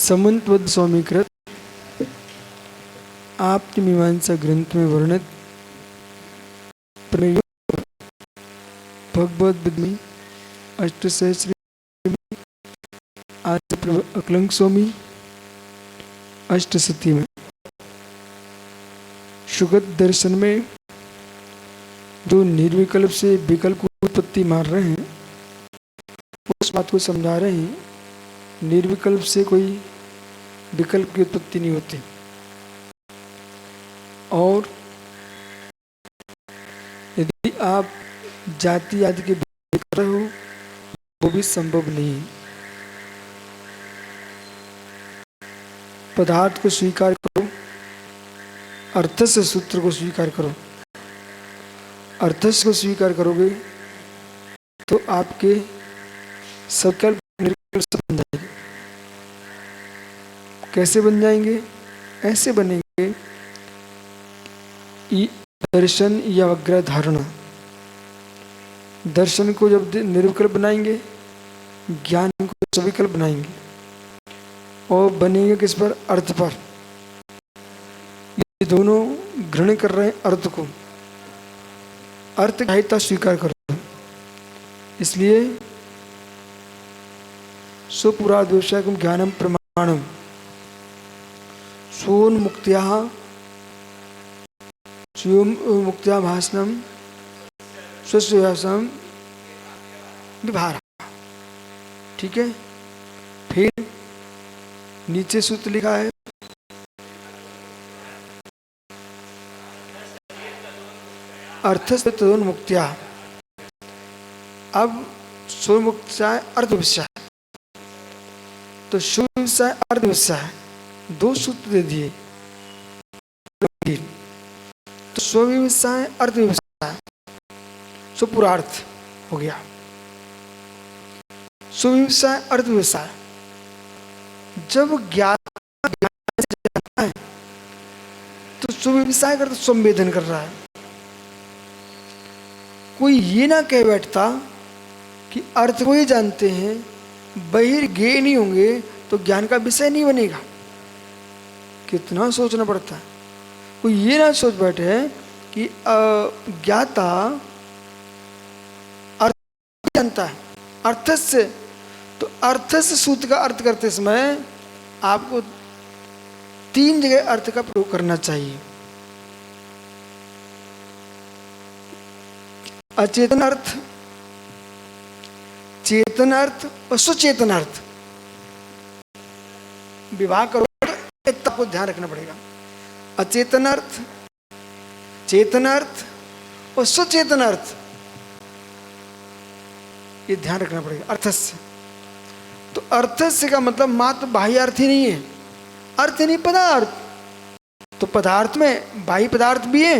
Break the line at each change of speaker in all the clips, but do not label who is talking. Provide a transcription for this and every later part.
समन्वद स्वामीकृत आपकी मीमांसा ग्रंथ में वर्णित प्रयोग भगवद विद्मी अष्टसहस्री आचार्य अकलंक स्वामी अष्टसती में शुगत दर्शन में जो निर्विकल्प से विकल्प को उत्पत्ति मार रहे हैं उस बात को समझा रहे हैं। निर्विकल्प से कोई विकल्प की उत्पत्ति नहीं होती और यदि आप जाति आदि के कर रहे हो वो भी संभव नहीं है। पदार्थ को स्वीकार करो, अर्थ से सूत्र को स्वीकार करो। अर्थस को स्वीकार करोगे तो आपके सकल्प निर्विकल्प बन जाएंगे। कैसे बन जाएंगे? ऐसे बनेंगे दर्शन या अग्रह धारणा। दर्शन को जब निर्विकल्प बनाएंगे, ज्ञान को सविकल्प बनाएंगे और बनेंगे किस पर? अर्थ पर। ये दोनों ग्रहण कर रहे हैं अर्थ को, अर्थ ग्राह्यता स्वीकार करो। इसलिए स्वपुराद व्यवसायकम ज्ञानम प्रमाणम सोन्मुक्त्या मुक्त्या भाषणम स्वस्व्यासम विभार। ठीक है। फिर नीचे सूत्र लिखा है अर्थस्य तदोन्मुक्त्या। अब स्वमुक्त्या अर्थ विषय, तो शुभ विषय अर्थ विषय दो सूत्र दे दिए। तो स्वविषय अर्थ विषय स्वपुरार्थ हो गया। स्वविषय अर्थ विषय जब ज्ञान है तो स्वविषय कर संवेदन कर रहा है। कोई ये ना कह बैठता कि अर्थ को ही जानते हैं, बहिर्ज्ञेय नहीं होंगे तो ज्ञान का विषय नहीं बनेगा। कितना सोचना पड़ता है। कोई ये ना सोच बैठे कि ज्ञाता अर्थ जानता है अर्थ से, तो अर्थ से सूत्र का अर्थ करते समय आपको 3 जगह अर्थ का प्रयोग करना चाहिए। अचेतन अर्थ, चेतन अर्थ और सुचेतन अर्थ। विवाह करो तो आपको ध्यान रखना पड़ेगा। अचेतन अर्थ, चेतन अर्थ और सुचेतन अर्थ, ये ध्यान रखना पड़ेगा अर्थस्य। तो अर्थस्य का मतलब मात्र बाह्य अर्थ ही नहीं है, अर्थ नहीं पदार्थ। तो पदार्थ में बाह्य पदार्थ भी है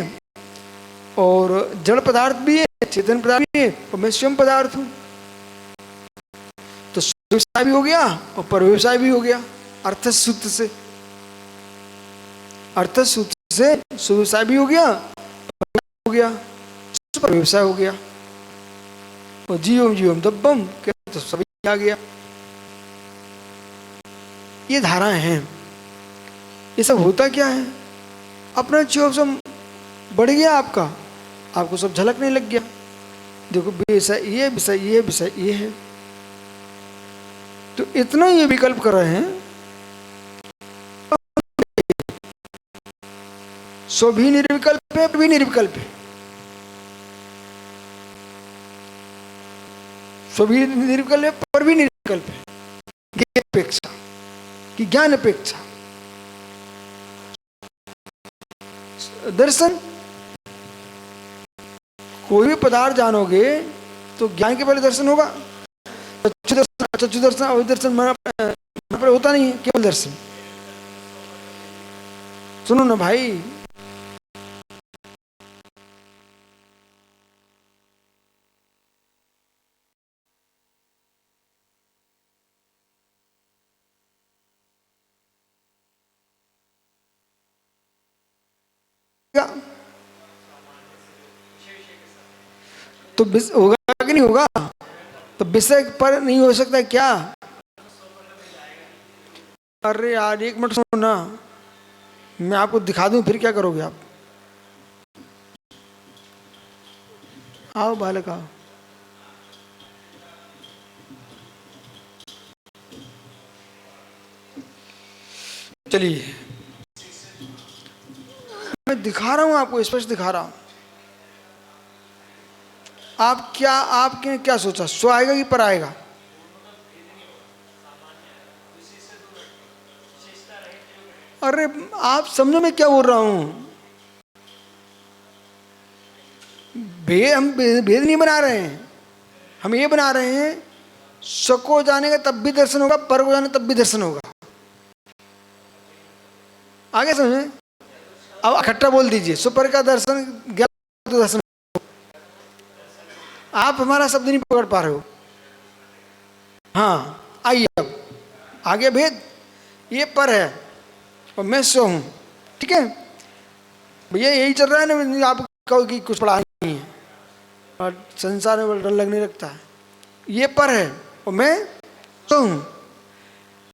और जड़ पदार्थ भी है, चेतन पदार्थ भी है और मैं स्वयं पदार्थ हूं। तो व्यवसाय भी हो गया और पर व्यवसाय भी हो गया अर्थ सूत्र से। अर्थ सूत्र से सुव्यवसाय भी हो गया पर व्यवसाय हो गया और जीवम जीवम दब्बम तो सभी आ गया। ये धाराएं हैं। ये सब होता क्या है? अपना जीव सब बढ़ गया, आपको सब झलकने लग गया। देखो विषय ये, विषय ये, विषय ये है। तो इतना ये विकल्प कर रहे हैं। सो भी निर्विकल्प है, भी निर्विकल्प है। सो भी निर्विकल्प है, पर भी निर्विकल्प है। ज्ञान अपेक्षा कि ज्ञान अपेक्षा दर्शन। कोई भी पदार्थ जानोगे तो ज्ञान के पहले दर्शन होगा। चक्षु दर्शन अवधि दर्शन पर होता नहीं है, केवल दर्शन। सुनो ना भाई, तो होगा कि नहीं होगा? तो विषय पर नहीं हो सकता क्या? अरे यार 1 मिनट सुनो ना, मैं आपको दिखा दूं फिर क्या करोगे आप। आओ बालक आओ। चलिए मैं दिखा रहा हूं आपको, स्पष्ट दिखा रहा हूं। आपके क्या सोचा, स्व आएगा कि पर आएगा? अरे आप समझो मैं क्या बोल रहा हूं। हम भेद नहीं बना रहे हैं, हम ये बना रहे हैं स्व को जानेगा तब भी दर्शन होगा, पर को जाने तब भी दर्शन होगा। आगे समझे? अब इकट्ठा बोल दीजिए, सुपर का दर्शन, ज्ञान तो दर्शन। आप हमारा शब्द नहीं पकड़ पा रहे हो। हाँ आइए अब आगे भेद। ये पर है और मैं स्व हूं, ठीक है भैया, यही चल रहा है ना। आप कहो कि कुछ पढ़ा नहीं है और संसार में डर लगने लगता है। ये पर है और मैं स्व हूं।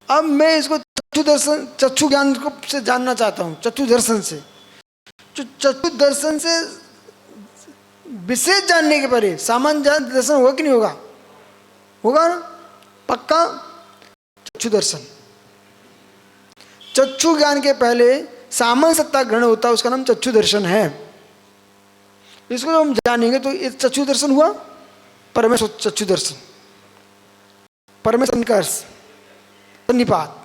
अब मैं इसको चक्षु दर्शन, चक्षु ज्ञान को से जानना चाहता हूं, चक्षु दर्शन से। चक्षु दर्शन से विशेष जानने के परे सामान्य दर्शन होगा कि नहीं होगा? होगा ना पक्का। चक्षु दर्शन, चक्षु ज्ञान के पहले सामान्य सत्ता ग्रहण होता है, उसका नाम चक्षु दर्शन है। इसको जब हम जानेंगे तो ये चक्षु दर्शन हुआ, परमेश्वर चक्षु दर्शन, परमेश्वर निकर्ष सन्निपात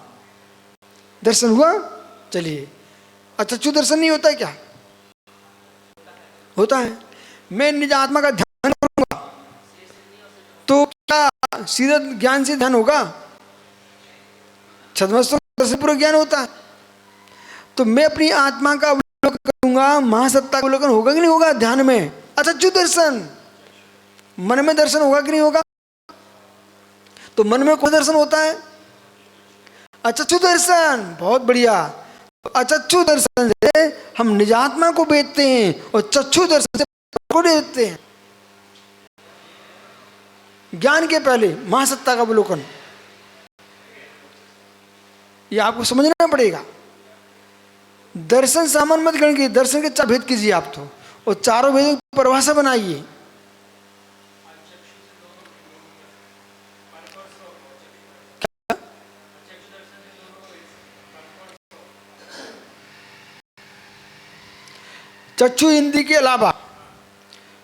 दर्शन हुआ। चलिए चक्षु दर्शन नहीं होता है क्या? होता है। मैं निज आत्मा का ध्यान करूंगा तो क्या सीधा ज्ञान से ध्यान होगा? छद्मस्तक दर्शन पूर्वक ज्ञान होता है। तो मैं अपनी आत्मा का अवलोकन करूंगा, महासत्ता का अवलोकन होगा कि नहीं होगा ध्यान में? चक्षु दर्शन, मन में दर्शन होगा कि नहीं होगा? तो मन में कौन दर्शन होता है? अचक्षु दर्शन। बहुत बढ़िया। अचक्षु दर्शन से हम निजात्मा को बेचते हैं और चक्षु दर्शन से को देखते हैं। ज्ञान के पहले महासत्ता का अवलोकन, ये आपको समझना पड़ेगा। दर्शन सामान्य मत ग्रहण कीजिए, दर्शन के 4 भेद कीजिए आप तो, और चारों भेदों की परिभाषा बनाइए। चक्षु इंद्रिय के अलावा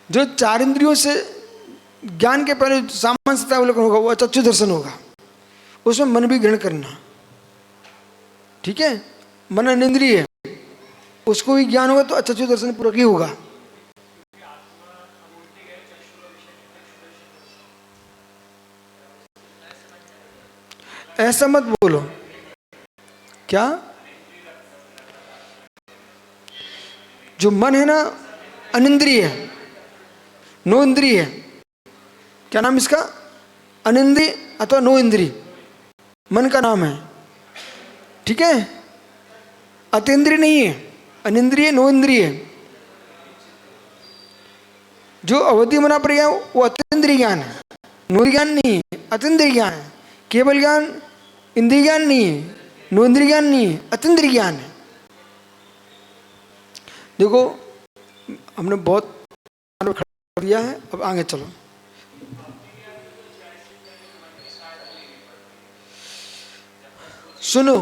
जो 4 इंद्रियों से ज्ञान के पहले सामान्य सत्ता अवलोकन होगा वो चक्षु दर्शन होगा। उसमें मन भी ग्रहण करना, ठीक है। मन अनिंद्रिय है, उसको भी ज्ञान होगा तो चक्षु दर्शन पूर्वक ही होगा। ऐसा मत बोलो। क्या? जो मन है ना अनिंद्रिय है, नो इंद्रिय है। क्या नाम इसका? अनिंद्रिय अथवा नो इंद्रिय मन का नाम है, ठीक है। अतीन्द्रिय नहीं है, अनिंद्रिय नो इंद्रिय। जो अवधि मना पर गया वो अतीन्द्रिय ज्ञान है, नो ज्ञान नहीं है, अतीन्द्रिय ज्ञान है। केवल ज्ञान इंद्रिय ज्ञान नहीं है, नो इंद्रिय ज्ञान नहीं है, अतीन्द्रिय ज्ञान है। देखो हमने बहुत खड़ा दिया है, अब आगे चलो। सुनो,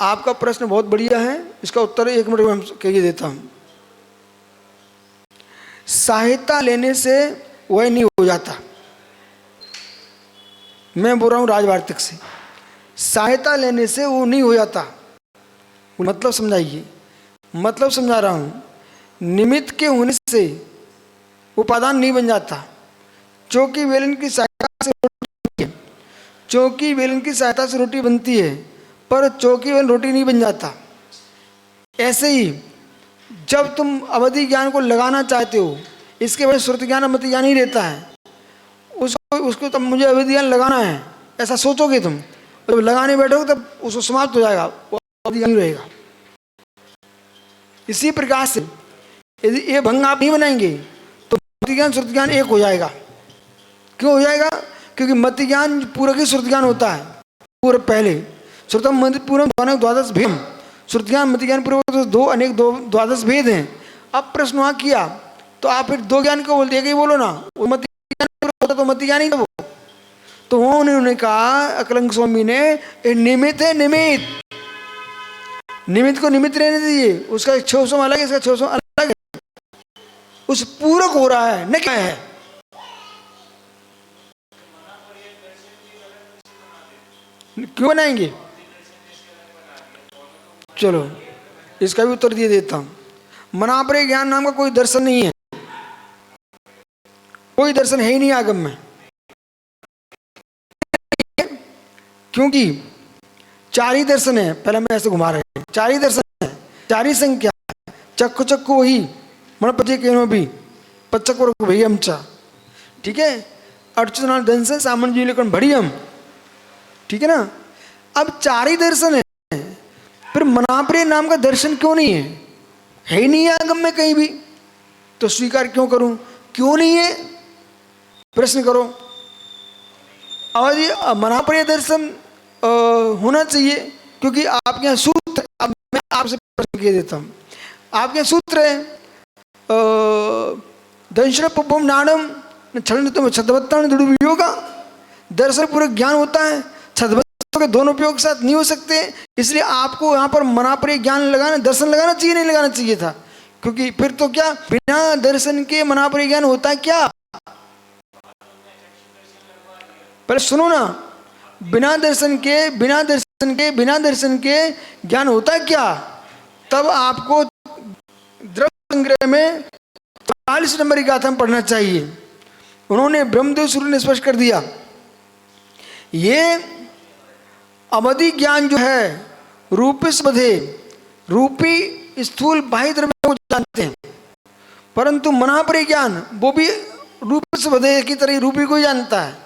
आपका प्रश्न बहुत बढ़िया है, इसका उत्तर 1 मिनट में हम कह देता हूं। सहायता लेने से वह नहीं हो जाता। मैं बोल रहा हूं राजवार्तिक से, सहायता लेने से वो नहीं हो जाता। मतलब समझाइए, मतलब समझा रहा हूं। निमित्त के होने से उपादान नहीं बन जाता। चौकी बेलन की सहायता से रोटी, चौकी बेलन की सहायता से रोटी बनती है, पर चौकी बेलन रोटी नहीं बन जाता। ऐसे ही जब तुम अवधि ज्ञान को लगाना चाहते हो, इसके वजह श्रुति ज्ञान मति ज्ञान ही रहता है। उसको तब मुझे अवधि ज्ञान लगाना है ऐसा सोचोगे तुम, जब लगाने बैठोगे तब उसको समाप्त हो जाएगा, वो अवधि ज्ञान रहेगा। इसी प्रकार से यदि ये भंग आप नहीं बनाएंगे तो मति ज्ञान श्रुति ज्ञान एक हो जाएगा। क्यों हो जाएगा? क्योंकि मति ज्ञान पूरा ही श्रुति ज्ञान होता है, पूरे पहले श्रुतम मति पूर्वम द्वादश भेद, श्रुत ज्ञान मति ज्ञान पूर्वक दो अनेक दो द्वादश भेद हैं। अब प्रश्न वहाँ किया तो आप फिर दो ज्ञान को बोलते ही बोलो ना, वो मति ज्ञान होता तो मति ज्ञान ही वो। तो वहाँ उन्होंने कहा अकलंक स्वामी ने, निमित्त है निमित्त, निमित्त को निमित्त रहने दीजिए, उसका 600 अलग है, इसका 600 अलग है, उस पूरक हो रहा है न क्या है। क्यों बनाएंगे? चलो इसका भी उत्तर दे देता हूं। मनापरे ज्ञान नाम का कोई दर्शन नहीं है, कोई दर्शन है ही नहीं आगम में, क्योंकि 4 ही दर्शन है। पहले मैं ऐसे घुमा रहे हैं, 4 ही दर्शन है, 4 ही संख्या, चक्कु चक्कु वही मन पचे के भी पच्चक और भई हमचा, ठीक है। अर्चना दंसन सामन जी लेकर भड़ी हम, ठीक है ना। अब 4 ही दर्शन है, फिर मनापरे नाम का दर्शन क्यों नहीं है ही नहीं है आगम में कहीं भी, तो स्वीकार क्यों करूं? क्यों नहीं है प्रश्न करो। और ये मनापरे दर्शन होना चाहिए, क्योंकि आपके यहाँ सूत्र, अब मैं आपसे प्रश्न कह देता हूँ, आपके यहाँ सूत्र है दंशन पुपम नाणम छंद तुम छदवत्ता दुर्वियोगा, दर्शन पूरे ज्ञान होता है, छदवत्ता के दोनों उपयोग के साथ नहीं हो सकते, इसलिए आपको यहाँ पर मनापरे ज्ञान लगाना, दर्शन लगाना चाहिए, नहीं लगाना चाहिए था, क्योंकि फिर तो क्या बिना दर्शन के मनापरे ज्ञान होता है क्या? पहले सुनो ना, बिना दर्शन के ज्ञान होता है क्या? तब आपको द्रव्य संग्रह में 40 नंबर की गाथा में पढ़ना चाहिए। उन्होंने ब्रह्मदेव सूर्य ने स्पष्ट कर दिया, ये अवधि ज्ञान जो है रूपिस बधे, रूपी स्थूल बाह्य द्रव्य को जानते हैं, परंतु मनापरे ज्ञान वो भी रूपिस बधे की तरह रूपी को ही जानता है,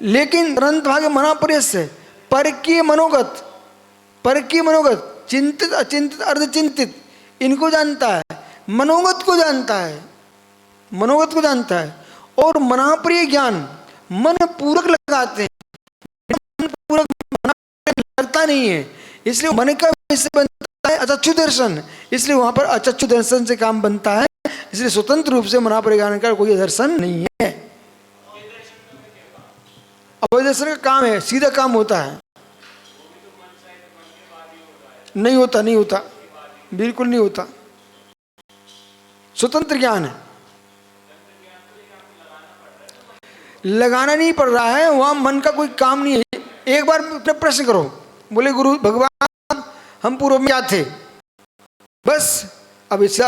लेकिन अनंत भाग मनापरे से परकीय मनोगत, चिंतित अचिंतित अर्धचिंतित इनको जानता है, मनोगत को जानता है, और मनापरे ज्ञान मन पूरक लगाते हैं, मन पूरक लगता नहीं है, इसलिए मन का विषय बनता है अचक्षु दर्शन, इसलिए वहां पर अचक्षु दर्शन से काम बनता है, इसलिए स्वतंत्र रूप से मनापरे ज्ञान का कोई दर्शन नहीं है। अवधि दर्शन का काम है, सीधा काम होता है, नहीं होता, बिल्कुल नहीं होता, स्वतंत्र ज्ञान है, लगाना नहीं पड़ रहा है, वहां मन का कोई काम नहीं है। एक बार अपने प्रश्न करो, बोले गुरु भगवान हम पूर्व में क्या थे, बस अब इससे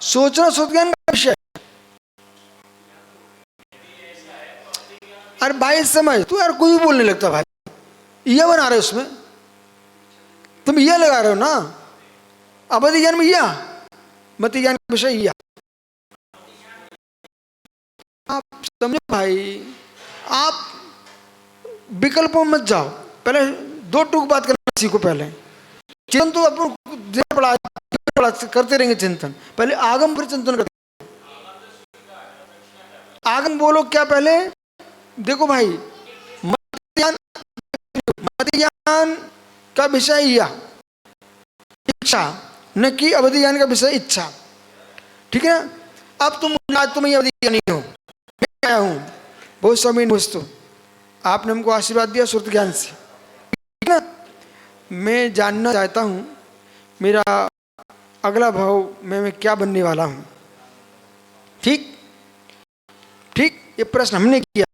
सोचना स्वतः ज्ञान का विषय। अरे भाई समझ तू यार, कोई भी बोलने लगता भाई, यह बना रहे उसमें, तुम यह लगा रहे हो ना, अवधि ज्ञान में यह मति ज्ञान का विषय यह, आप समझो भाई, आप विकल्पों मत जाओ, पहले 2 टूक बात करना सीखो। पहले चिंतन तो अपन पढ़ा करते रहेंगे, चिंतन पहले आगम पर चिंतन करते। आगम बोलो क्या पहले देखो भाई, मति ज्ञान का विषय यह इच्छा, न कि अवधि ज्ञान का विषय इच्छा, ठीक है ना। अब तुम अवधि ज्ञानी हो, मैं आया हूं बहुत स्वामी वस्तु, आपने हमको आशीर्वाद दिया श्रुत ज्ञान से, ठीक है। मैं जानना चाहता हूं मेरा अगला भाव मैं क्या बनने वाला हूं, ठीक, ये प्रश्न हमने किया,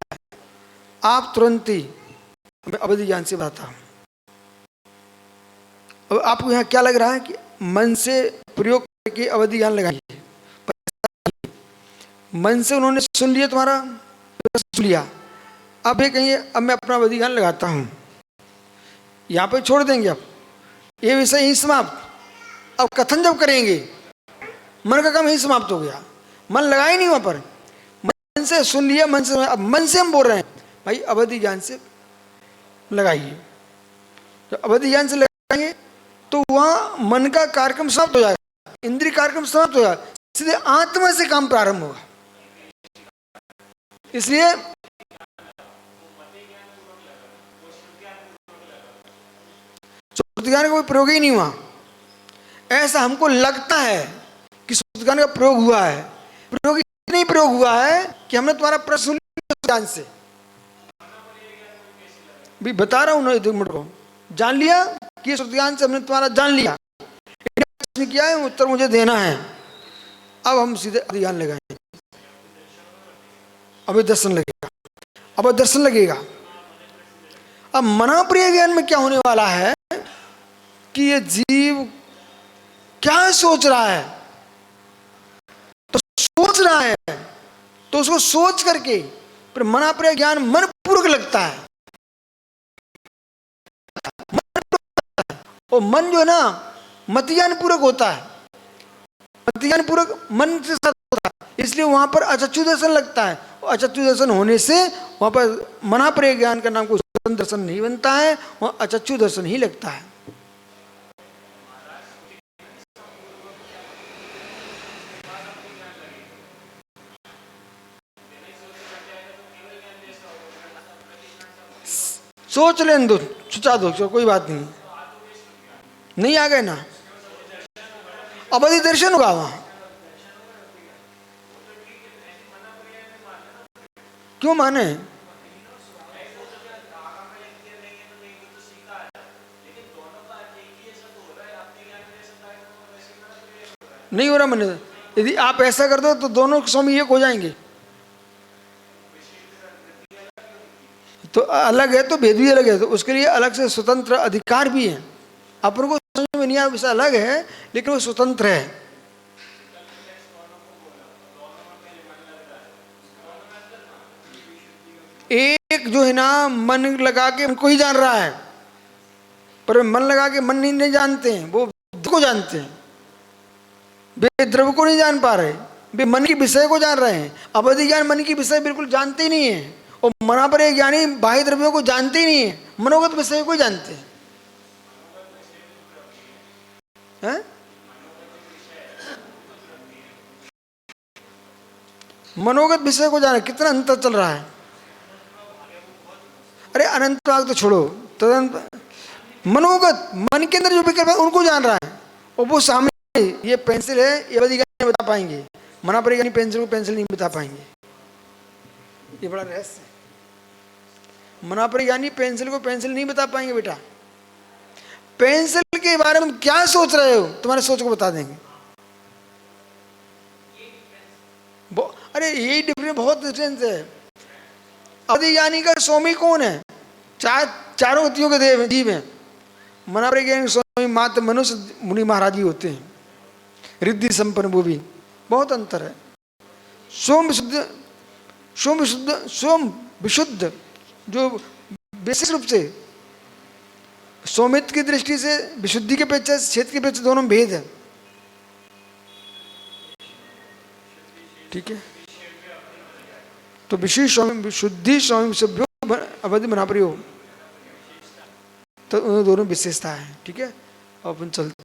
आप तुरंत ही अवधि ज्ञान से बताता हूं। अब आपको यहाँ क्या लग रहा है कि मन से प्रयोग करके अवधि ज्ञान लगाइए, मन से उन्होंने सुन लिया, तुम्हारा सुन लिया, अब ये कहिए अब मैं अपना अवधि ज्ञान लगाता हूँ, यहाँ पे छोड़ देंगे, अब ये विषय ही समाप्त। अब कथन जब करेंगे मन का काम ही समाप्त हो गया, मन लगा ही नहीं वहाँ पर, मन से सुन लिया, अब मन से हम बोल रहे हैं भाई अवधि ज्ञान से लगाइए। तो अवधि ज्ञान से लगाएंगे तो वहाँ मन का कार्यक्रम समाप्त हो जाएगा, इंद्रिय कार्यक्रम समाप्त हो जाएगा, सीधे आत्मा से काम प्रारंभ होगा। इसलिए श्रुति ज्ञान का कोई प्रयोग ही नहीं हुआ। ऐसा हमको लगता है कि श्रुति ज्ञान का प्रयोग हुआ है। प्रयोग नहीं प्रयोग हुआ है कि हमने तुम्हारा प्रश्न ज्ञान से भी बता रहा हूं ना, 2 मिनट को जान लिया कि श्रुति ज्ञान से हमने तुम्हारा जान लिया, प्रश्न किया है, उत्तर मुझे देना है। अब हम सीधे ध्यान लगाएंगे, अभी दर्शन लगेगा, अब दर्शन लगेगा। अब मना प्रिय ज्ञान में क्या होने वाला है कि ये जीव क्या सोच रहा है, तो सोच रहा है तो उसको सोच करके फिर मना प्रिय ज्ञान मनपूर्वक लगता है। और मन जो है ना मतिज्ञान पूर्वक होता है, मतिज्ञान पूर्वक मन से साथ होता है, इसलिए वहां पर अचक्षु दर्शन लगता है। और अचक्षु दर्शन होने से वहां पर मना प्रिय ज्ञान का नाम कोई स्वतंत्र दर्शन नहीं बनता है, वहां अचक्षु दर्शन ही लगता है। सोच लें दो, सुचा दो, कोई बात नहीं, नहीं आ गए ना, अवधि दर्शन होगा वहां। क्यों माने? नहीं हो रहा मन। यदि आप ऐसा कर दो तो दोनों स्वामी एक हो जाएंगे। तो अलग है तो भेद भी अलग है, तो उसके लिए अलग से स्वतंत्र अधिकार भी है। अपन को समझ में नहीं आया विषय अलग है, लेकिन वो स्वतंत्र है। एक जो है ना मन लगा के उनको ही जान रहा है, पर मन लगा के मन नहीं जानते हैं, वो को जानते हैं, वे द्रव्य को नहीं जान पा रहे, वे मन की विषय को जान रहे हैं। अवधि ज्ञान मन की विषय बिल्कुल जानते ही नहीं है, और मना पर ज्ञानी बाह्य द्रव्यों को जानते ही नहीं है, मनोगत विषय को जानते हैं। मनोगत विषय को जाना, कितना अंतर चल रहा है। अरे अनंत भाग तो छोड़ो, तदंत मनोगत मन के अंदर जो विकल्प है उनको जान रहा है, और वो सामने ये पेंसिल है, ये अवधि ज्ञानी बता पाएंगे, मना पर ज्ञानी पेंसिल को पेंसिल नहीं बता पाएंगे। ये बड़ा रहस्य है। मना पर ज्ञानी पेंसिल को पेंसिल नहीं बता पाएंगे। बेटा पेंसिल के बारे में क्या सोच रहे हो, तुम्हारे सोच को बता देंगे। अरे यही डिफरेंस, बहुत डिफरेंस है। अवधि ज्ञानी का स्वामी कौन है? चारों गतियों के देव जीव हैं। मना पर ज्ञानी स्वामी मात्र मनुष्य मुनि महाराज ही होते हैं, रिद्धि संपन्न, वो भी बहुत अंतर है। सोम विशुद्ध, सोम विशुद्ध, सोम विशुद्ध जो विशेष रूप से सौमित्र की दृष्टि से विशुद्धि के पेक्षा क्षेत्र के पेक्षा दोनों में भेद है। ठीक है, तो विशेष स्वामी विशुद्धि स्वामी सभ्यो अवधि मना प्रियो, तो दोनों विशेषता है। ठीक है, अब अपन चलते